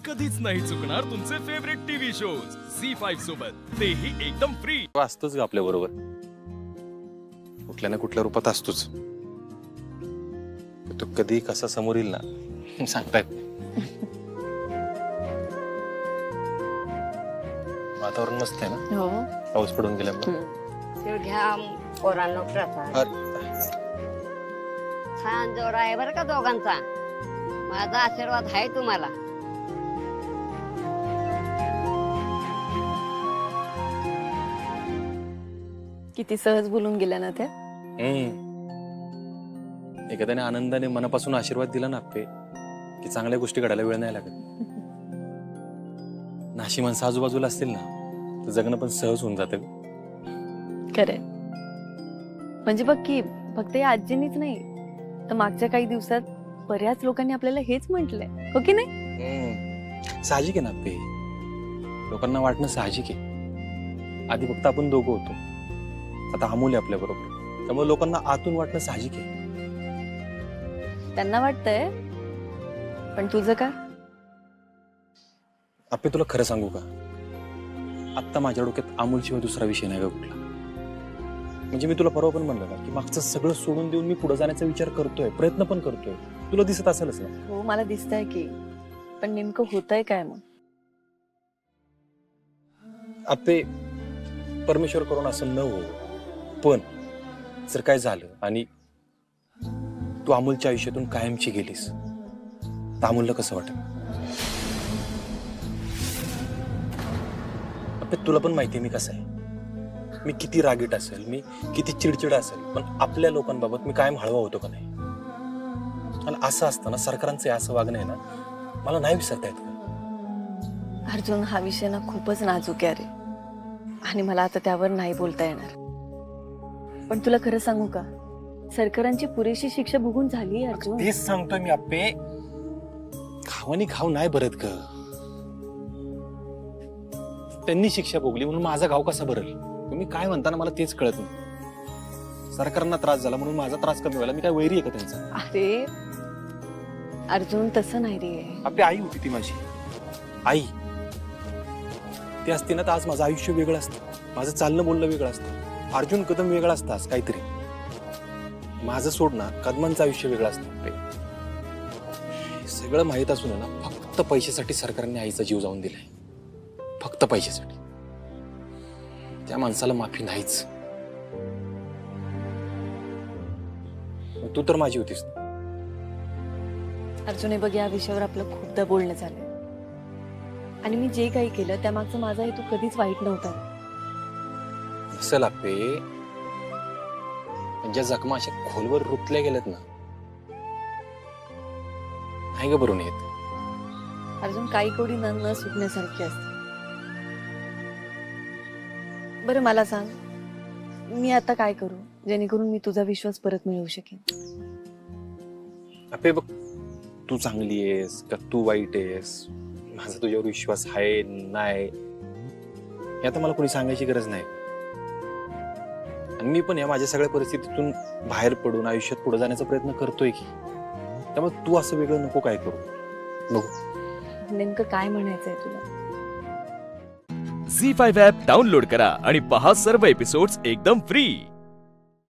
कधीच नाही चुकणार तुमचे फेवरेट टीव्ही शोज झी5 सोबत, तेही एकदम फ्री. असतोच ग आपल्या बरोबर, कुठल्या ना कुठल्या रूपात असतोच. तो कधी कसा समोर येईल ना सांगतायत. वातावरण मस्त आहे ना. हो, पाऊस पडून गेल्यामुळे घ्या पोरांनो प्रसाद. छान जोर आहे बरं का दोघांचा. माझा आशीर्वाद आहे तुम्हाला. किती सहज बोलून गेल्या ना त्या. एखाद्याने आनंदाने मनापासून आशीर्वाद दिला ना आपे की चांगल्या गोष्टी घडायला वेळ नाही लागत. नाशी माणसं आजूबाजूला असतील ना तर जगणं पण सहज होऊन जातं. खरंय. म्हणजे बघ की फक्त या आजीनीच नाही तर मागच्या काही दिवसात बऱ्याच लोकांनी आपल्याला हेच म्हटलंय, हो की नाही? साहजिक आहे ना आपे. लोकांना वाटणं साहजिक आहे. आधी फक्त आपण दोघं होतो, आता अमूल्य आपल्या बरोबर, त्यामुळे लोकांना आतून वाटणं साहजिक आहे. त्यांना वाटतंय, पण तुझं काय? आपे तुला खरं सांगू का, आता माझ्या डोक्यात अमूलशिवाय दुसरा विषय नाही का कुठला. म्हणजे मी तुला परवा पण म्हणलं ना की मागचं सगळं सोडून देऊन मी पुढे जाण्याचा विचार करतोय, प्रयत्न पण करतोय. तुला दिसत असेलच ना. हो, मला दिसतंय की, पण नेमकं होतंय काय मग? आपे परमेश्वर करून असं न हो, पण जर काय झालं आणि तू अमूलच्या आयुष्यातून कायमची गेलीस तर अमूलला कसं वाटेल? आपे तुला पण माहितीये मी कसं आहे. मी किती रागीट असेल, मी किती चिडचिड असेल, पण आपल्या लोकांबाबत मी कायम हळवा होतो का नाही. आणि असं असताना सरकारांचं असं वागणं आहे ना, मला नाही विसरता येत का. अर्जुन, हा विषय ना खूपच नाजूक आहे रे, आणि मला आता त्यावर नाही बोलता येणार. पण तुला खरं सांगू का, सरकारांची पुरेशी शिक्षा भोगून झाली आहे अर्जुन. तेच सांगतोय मी आपे. घावानी घाव नाही भरत ग. त्यांनी शिक्षा भोगली म्हणून माझा घाव कसा भरल? तुम्ही काय म्हणता ना मला तेच कळत नाही. सरकारांना त्रास झाला म्हणून माझा त्रास कमी व्हायला मी काय वैरी आहे का त्यांचा? अरे अर्जुन, तसं नाही रे. आपली आई होती ती माझी आई. ती असती ना तर आज माझं आयुष्य वेगळं असतं, माझं चालणं बोलणं वेगळं असतं, अर्जुन कदम वेगळा असता आज काहीतरी. माझं सोड ना, कदमांचं आयुष्य वेगळं असतं. सगळं माहीत असून ना फक्त पैशासाठी सरकारने आईचा जीव जाऊन दिलाय. फक्त पैशासाठी. त्या माणसाला माफी नाहीच. तू तर माझी होतीस. अर्जुन, हे बघ, या विषयावर आपलं खूपदा बोलणं झालंय, आणि मी जे काही केलं त्यामागचा माझा हेतू कधीच वाईट नव्हता. असेल आपे, ज्या जखमा अशा खोलवर रुतल्या गेल्यात ना, नाही ग भरून येत. अर्जुन, काही कोडी न सुटण्यासारखी असते. बरं मला सांग, मी आता काय करू जेणेकरून मी तुझा विश्वास परत मिळवू शकेन? आपे बघ, तू चांगली आहेस का तू वाईट आहेस, माझा तुझ्यावर विश्वास आहे नाही हे आता मला कोणी सांगायची गरज नाही. आणि मी पण या माझ्या सगळ्या परिस्थितीतून बाहेर पडून आयुष्यात पुढे जाण्याचा प्रयत्न करतोय की. त्यामुळे तू असं वेगळं नको काय करू. बघू नेमकं काय म्हणायचंय तुला. झी5 ॲप डाउनलोड करा आणि पहा सर्व एपिसोड्स एकदम फ्री.